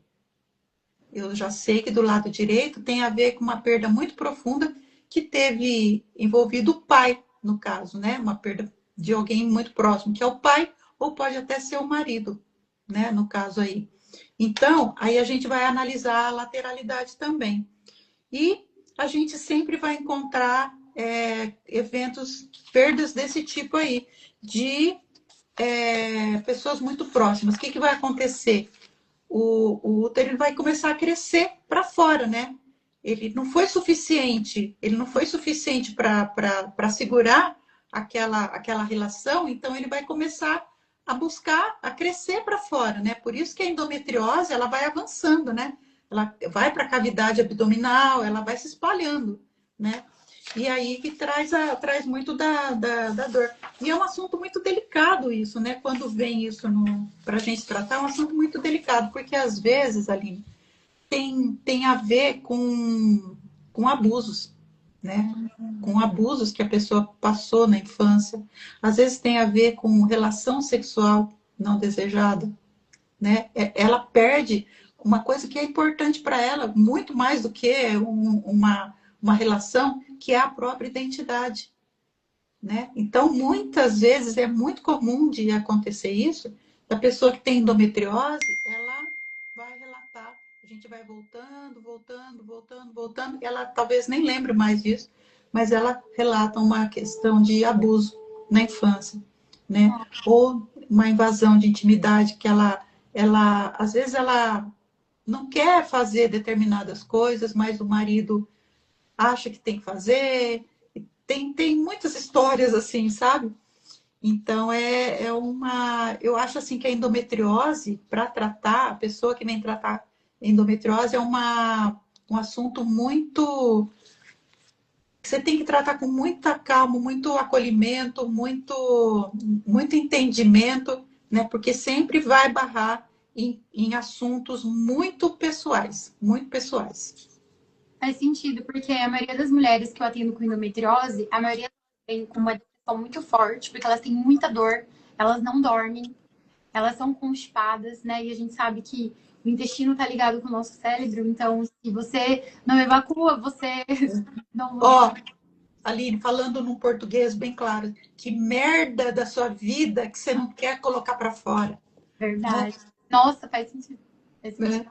Eu já sei que do lado direito tem a ver com uma perda muito profunda que teve envolvido o pai, no caso, né? Uma perda de alguém muito próximo, que é o pai, ou pode até ser o marido, né? No caso aí. Então, aí a gente vai analisar a lateralidade também. E a gente sempre vai encontrar eventos, perdas desse tipo aí, de pessoas muito próximas. O que vai acontecer? O útero ele vai começar a crescer para fora, né? Ele não foi suficiente para segurar aquela relação, então ele vai começar a buscar, a crescer para fora, né? Por isso que a endometriose, ela vai avançando, né? Ela vai para a cavidade abdominal, ela vai se espalhando, né? E aí que traz muito da dor. E é um assunto muito delicado isso, né? Quando vem isso para a gente tratar, é um assunto muito delicado, porque às vezes, Aline, tem a ver com abusos, né? Com abusos que a pessoa passou na infância. Às vezes tem a ver com relação sexual não desejada, né? Ela perde uma coisa que é importante para ela, muito mais do que uma relação, que é a própria identidade, né? Então, muitas vezes é muito comum de acontecer isso, da pessoa que tem endometriose, ela vai relatar, a gente vai voltando, ela talvez nem lembre mais disso, mas ela relata uma questão de abuso na infância, né? Ou uma invasão de intimidade que às vezes ela não quer fazer determinadas coisas, mas o marido acha que tem que fazer. Tem muitas histórias assim, sabe? Então, eu acho assim que a endometriose, para tratar, a pessoa que vem tratar endometriose um assunto muito. Você tem que tratar com muita calma, muito acolhimento, muito entendimento, né? Porque sempre vai barrar em assuntos muito pessoais, muito pessoais. Faz sentido, porque a maioria das mulheres que eu atendo com endometriose, a maioria tem com uma depressão muito forte, porque elas têm muita dor, elas não dormem, elas são constipadas, né? E a gente sabe que o intestino tá ligado com o nosso cérebro, então se você não evacua, você não. Ó, Aline, falando num português bem claro, que merda da sua vida que você não quer colocar para fora. Verdade. Nossa, faz sentido. Faz sentido.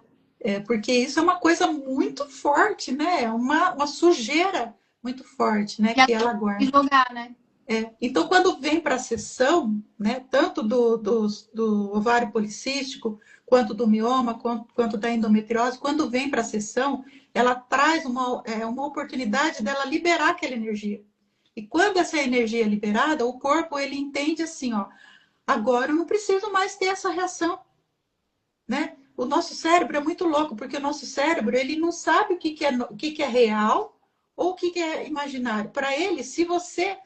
Porque isso é uma coisa muito forte, né? É uma sujeira muito forte, né? E Que ela guarda. jogar, né? Então, quando vem para a sessão, né? Tanto do ovário policístico, quanto do mioma, quanto da endometriose, quando vem para a sessão, ela traz uma oportunidade dela liberar aquela energia. E quando essa energia é liberada, o corpo ele entende assim, ó, agora eu não preciso mais ter essa reação, né? O nosso cérebro é muito louco, porque o nosso cérebro ele não sabe o que é real ou o que é imaginário. Para ele, se você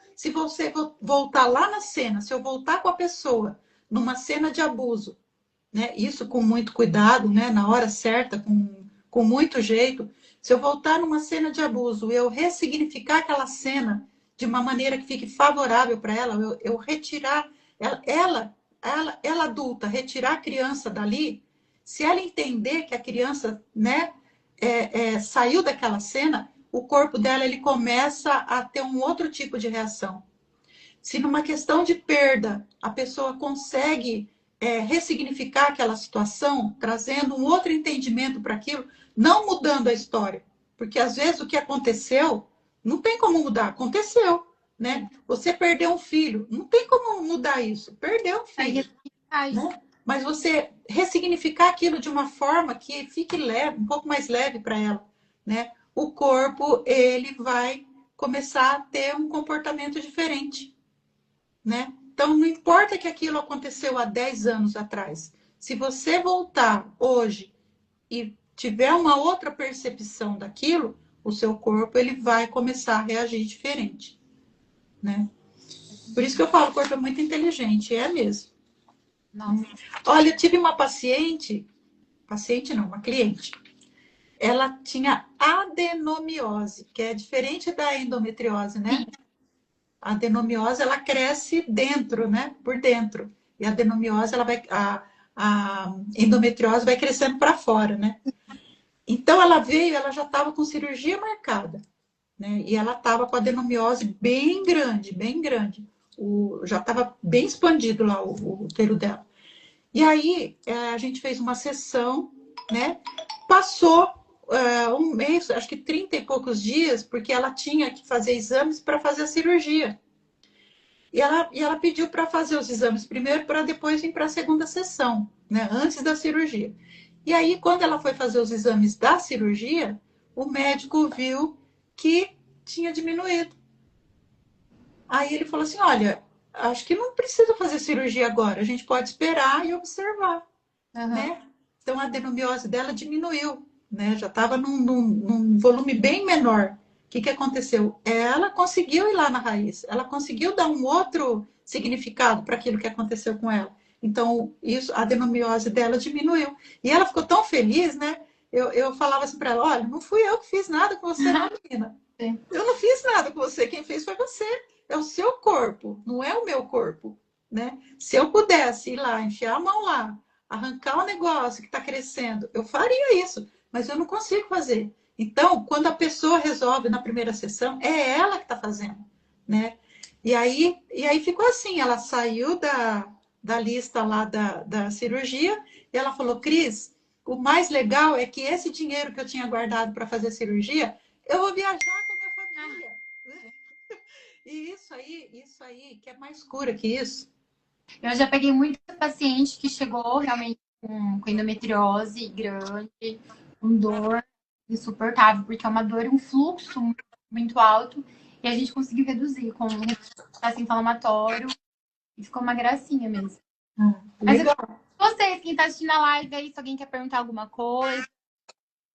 voltar lá na cena, se eu voltar com a pessoa numa cena de abuso, né? Isso com muito cuidado, né? Na hora certa, com muito jeito. Se eu voltar numa cena de abuso, eu ressignificar aquela cena de uma maneira que fique favorável para ela, eu retirar ela adulta, retirar a criança dali, se ela entender que a criança, né, saiu daquela cena, o corpo dela ele começa a ter um outro tipo de reação. Se numa questão de perda a pessoa consegue ressignificar aquela situação, trazendo um outro entendimento para aquilo, não mudando a história, porque às vezes o que aconteceu não tem como mudar, aconteceu, né? Você perdeu um filho, não tem como mudar isso, perdeu um filho, né? Mas você ressignificar aquilo de uma forma que fique leve, um pouco mais leve para ela, né? O corpo ele vai começar a ter um comportamento diferente, né? Então não importa que aquilo aconteceu há 10 anos atrás. Se você voltar hoje e tiver uma outra percepção daquilo, o seu corpo ele vai começar a reagir diferente, né? Por isso que eu falo, o corpo é muito inteligente, é mesmo. Nossa. Olha, eu tive uma uma cliente. Ela tinha adenomiose, que é diferente da endometriose, né? Sim. A adenomiose, ela cresce dentro, né? Por dentro. E a adenomiose, a endometriose vai crescendo para fora, né? Então, ela já estava com cirurgia marcada, né? E ela estava com a adenomiose bem grande, bem grande. Já estava bem expandido lá o útero dela. E aí, a gente fez uma sessão, né? Passou demorei, acho que 30 e poucos dias, porque ela tinha que fazer exames para fazer a cirurgia. E ela pediu para fazer os exames primeiro, para depois vir para a segunda sessão, né? Antes da cirurgia. E aí, quando ela foi fazer os exames da cirurgia, o médico viu que tinha diminuído. Aí ele falou assim: olha, acho que não precisa fazer cirurgia agora, a gente pode esperar e observar, né? Então a adenomiose dela diminuiu, né? Já estava num volume bem menor. O que aconteceu? Ela conseguiu ir lá na raiz, ela conseguiu dar um outro significado para aquilo que aconteceu com ela. Então, isso, a adenomiose dela diminuiu. E ela ficou tão feliz, né? Eu falava assim para ela: olha, não fui eu que fiz nada com você, não, menina. Eu não fiz nada com você, quem fez foi você. É o seu corpo, não é o meu corpo, né? Se eu pudesse ir lá, enfiar a mão lá, arrancar o negócio que está crescendo, eu faria isso, mas eu não consigo fazer. Então, quando a pessoa resolve na primeira sessão, é ela que está fazendo, né? E aí ficou assim, ela saiu da lista lá da cirurgia e ela falou: Cris, o mais legal é que esse dinheiro que eu tinha guardado para fazer a cirurgia, eu vou viajar com a minha família. E isso aí, que é mais cura que isso. Eu já peguei muita paciente que chegou realmente com endometriose grande, com dor insuportável, porque é uma dor, um fluxo muito alto, e a gente conseguiu reduzir com um processo inflamatório, e ficou uma gracinha mesmo. Mas Legal. vocês, quem tá assistindo a live aí, se alguém quer perguntar alguma coisa,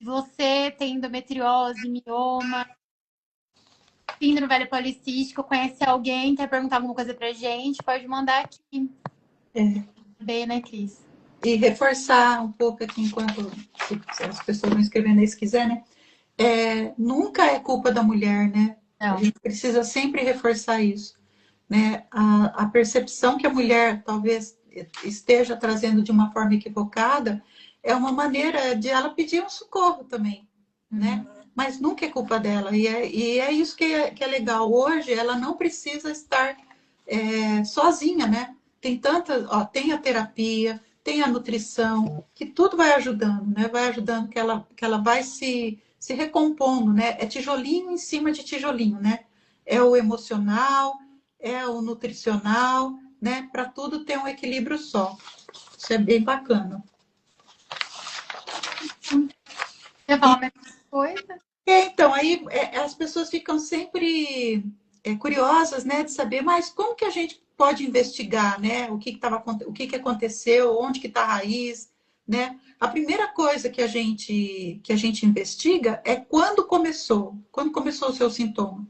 você tem endometriose, mioma, síndrome velho policístico, conhece alguém, quer perguntar alguma coisa pra gente, pode mandar aqui. Bem, né, Cris? E reforçar um pouco aqui, enquanto se as pessoas vão escrevendo aí se quiser, né? Nunca é culpa da mulher, né? Não. A gente precisa sempre reforçar isso, né? A percepção que a mulher talvez esteja trazendo de uma forma equivocada é uma maneira de ela pedir um socorro também, né? Mas nunca é culpa dela. E é isso que é legal. Hoje ela não precisa estar sozinha, né? Tem tantas, tem a terapia, tem a nutrição, que tudo vai ajudando, né? Vai ajudando que ela vai se recompondo, né? É tijolinho em cima de tijolinho, né? É o emocional, é o nutricional, né? Para tudo ter um equilíbrio só. Isso é bem bacana. Você fala a mesma coisa? Então, aí as pessoas ficam sempre curiosas, né, de saber, mas como que a gente pode investigar, né, o que aconteceu, onde que está a raiz, né? A primeira coisa que a gente investiga é quando começou o seu sintoma.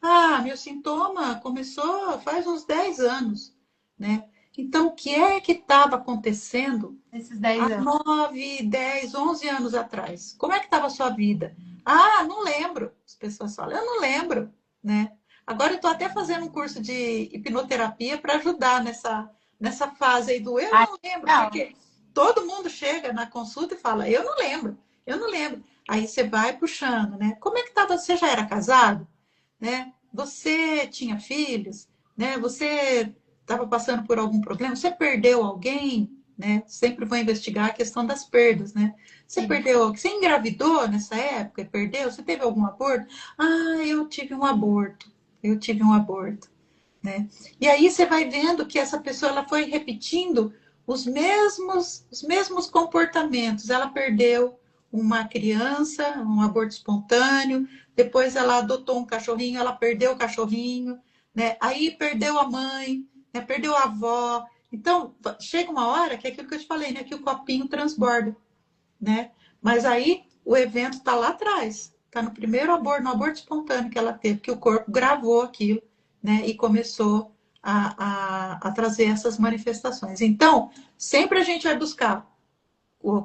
Ah, meu sintoma começou faz uns 10 anos, né? Então, o que é que estava acontecendo Esses 10 há anos. 9, 10, 11 anos atrás? Como é que estava a sua vida? Ah, não lembro. As pessoas falam: eu não lembro, né? Agora eu estou até fazendo um curso de hipnoterapia para ajudar nessa fase aí do eu não lembro, não. porque todo mundo chega na consulta e fala: eu não lembro, eu não lembro. Aí você vai puxando, né? Como é que estava? Você já era casado? Né? Você tinha filhos, né? Você estava passando por algum problema? Você perdeu alguém, né? Sempre vou investigar a questão das perdas, né? Você perdeu, você engravidou nessa época e perdeu? Você teve algum aborto? Ah, eu tive um aborto. Eu tive um aborto, né? E aí você vai vendo que essa pessoa ela foi repetindo os mesmos comportamentos. Ela perdeu uma criança, um aborto espontâneo, depois ela adotou um cachorrinho, ela perdeu o cachorrinho, né? Aí perdeu a mãe, né? Perdeu a avó. Então, chega uma hora que é aquilo que eu te falei, né? Que o copinho transborda, né? Mas aí o evento está lá atrás, está no primeiro aborto, no aborto espontâneo que ela teve, que o corpo gravou aquilo, né? E começou a trazer essas manifestações. Então, sempre a gente vai buscar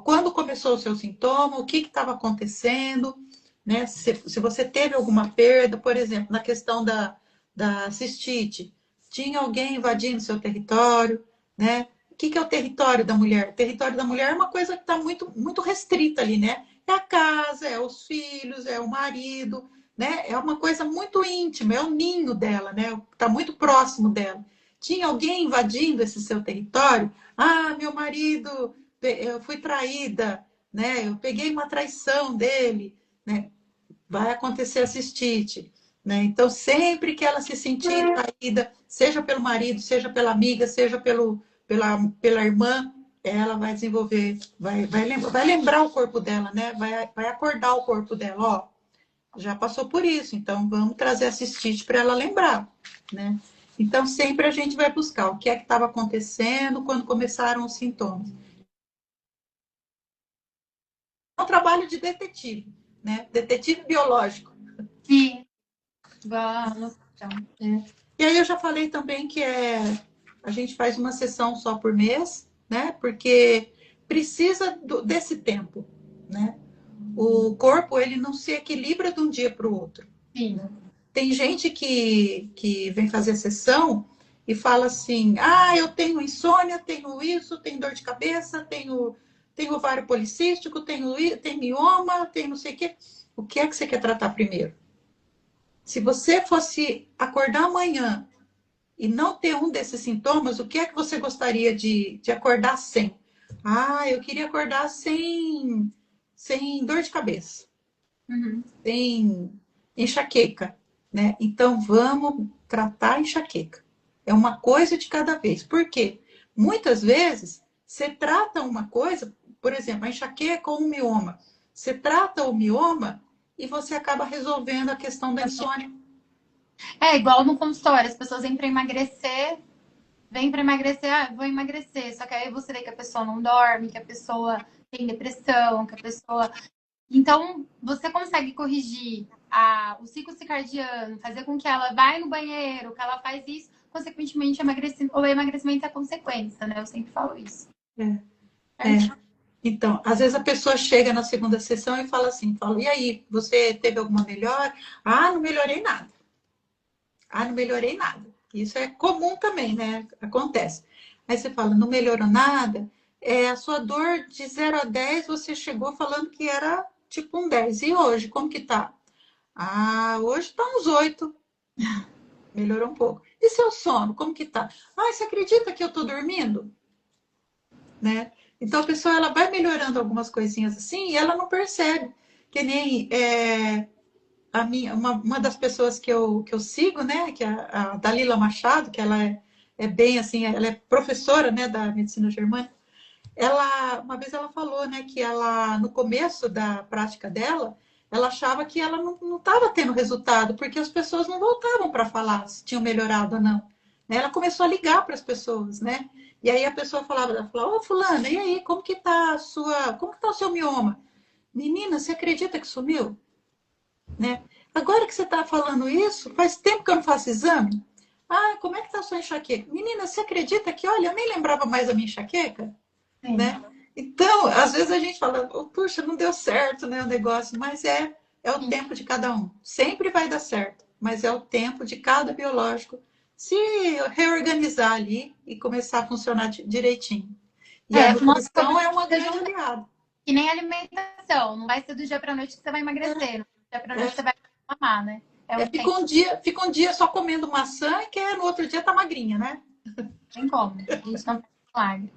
quando começou o seu sintoma, o que estava acontecendo, né? Se você teve alguma perda, por exemplo, na questão da cistite, tinha alguém invadindo seu território, né? O que é o território da mulher? O território da mulher é uma coisa que está muito, muito restrita ali, né? É a casa, é os filhos, é o marido, né? É uma coisa muito íntima, é o ninho dela, né? Está muito próximo dela. Tinha alguém invadindo esse seu território? Ah, meu marido, eu fui traída, né? Eu peguei uma traição dele, né? Vai acontecer a cistite, né? Então, sempre que ela se sentir traída, seja pelo marido, seja pela amiga, seja pela irmã, ela vai desenvolver, vai lembrar o corpo dela, né? Vai acordar o corpo dela, ó, já passou por isso, então vamos trazer a cistite para ela lembrar, né? Então, sempre a gente vai buscar o que é que estava acontecendo quando começaram os sintomas. É um trabalho de detetive, né? Detetive biológico. Sim, vamos. Então, E aí eu já falei também que a gente faz uma sessão só por mês, né? Porque precisa desse tempo, né? O corpo, ele não se equilibra de um dia para o outro. sim. Tem gente que vem fazer sessão e fala assim, ah, eu tenho insônia, tenho isso, tenho dor de cabeça, tenho ovário policístico, tenho mioma, tenho não sei o quê. O que é que você quer tratar primeiro? Se você fosse acordar amanhã e não ter um desses sintomas, o que é que você gostaria de acordar sem? Ah, eu queria acordar sem dor de cabeça, Uhum. sem enxaqueca, né? Então vamos tratar a enxaqueca. É uma coisa de cada vez. Por quê? Muitas vezes você trata uma coisa, por exemplo, a enxaqueca ou um mioma. Você trata o mioma e você acaba resolvendo a questão da insônia. É igual no consultório, as pessoas vêm para emagrecer, ah, vou emagrecer. Só que aí você vê que a pessoa não dorme, que a pessoa tem depressão, que a pessoa. Então, você consegue corrigir o ciclo circadiano, fazer com que ela vá no banheiro, que ela faz isso, consequentemente, o emagrecimento é consequência, né? Eu sempre falo isso. É. Então, às vezes a pessoa chega na segunda sessão e fala assim, e aí, você teve alguma melhora? Ah, não melhorei nada. Ah, não melhorei nada. Isso é comum também, né? Acontece. Aí você fala, não melhorou nada? A sua dor de 0 a 10, você chegou falando que era tipo um 10. E hoje, como que tá? Ah, hoje tá uns 8. Melhorou um pouco. E seu sono, como que tá? Ah, você acredita que eu tô dormindo? Né? Então a pessoa ela vai melhorando algumas coisinhas assim e ela não percebe. Que nem uma das pessoas que eu sigo, né, que é a Dalila Machado, que ela é bem assim, ela é professora, né, da medicina germânica. Uma vez ela falou, né, que ela no começo da prática dela, ela achava que ela não estava tendo resultado, porque as pessoas não voltavam para falar se tinham melhorado ou não. Né? Ela começou a ligar para as pessoas, né? E aí a pessoa falava, ô fulana, e aí, como que tá o seu mioma? Menina, você acredita que sumiu? Né? Agora que você está falando isso, faz tempo que eu não faço exame. Ah, como é que está a sua enxaqueca? Menina, você acredita que, olha, eu nem lembrava mais da minha enxaqueca? Né? Então, às vezes a gente fala, oh, puxa, não deu certo, né, o negócio, mas é o tempo de cada um. Sempre vai dar certo, mas é o tempo de cada biológico se reorganizar ali e começar a funcionar direitinho. E a nutrição é uma grande aliada. Que nem alimentação, não vai ser do dia para noite que você vai emagrecer, do dia para noite você vai mamar, né? Fica um dia só comendo maçã e no outro dia tá magrinha, né? Tem como, a gente não faz milagre.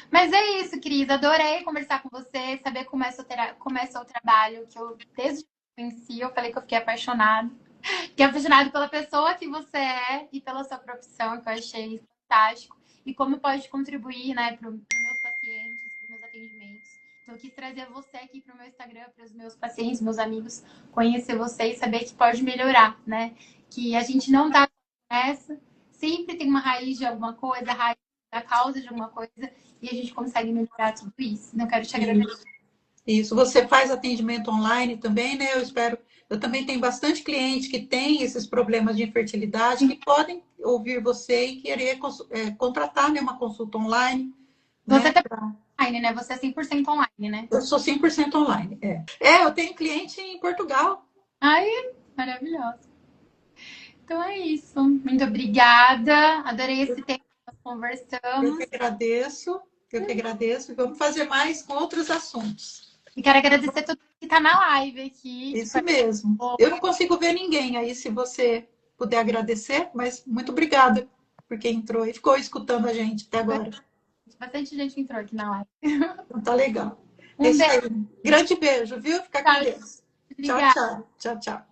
Mas é isso, Cris. Adorei conversar com você, saber como é o seu trabalho, que eu, desde que eu conheci, eu falei que eu fiquei apaixonada. Fiquei apaixonada pela pessoa que você é e pela sua profissão, que eu achei fantástico. E como pode contribuir, né, para os meus pacientes, para os meus atendimentos. Então, eu quis trazer você aqui para o meu Instagram, para os meus pacientes, meus amigos, conhecer você e saber que pode melhorar, né? Que a gente não tá nessa, sempre tem uma raiz de alguma coisa, a raiz da causa de alguma coisa, e a gente consegue melhorar tudo isso. Não quero te agradecer. Isso. Você faz atendimento online também, né? Eu espero. Eu também tenho bastante cliente que tem esses problemas de infertilidade, que podem ouvir você e querer contratar, né, uma consulta online. Você né? tá online, né? Você é 100% online, né? Eu sou 100% online. Eu tenho cliente em Portugal. Ai, maravilhoso. Então é isso. Muito obrigada. Adorei esse tempo que nós conversamos. Eu que agradeço. Eu que agradeço. Vamos fazer mais com outros assuntos. E quero agradecer a todo mundo que está na live aqui. Isso mesmo. Eu não consigo ver ninguém aí, se você puder agradecer, mas muito obrigada por quem entrou e ficou escutando a gente até agora. Bastante gente entrou aqui na live. Então tá legal. Um beijo. Aí. Grande beijo, viu? Fica com Deus. Tchau, Obrigada. tchau. Tchau, tchau.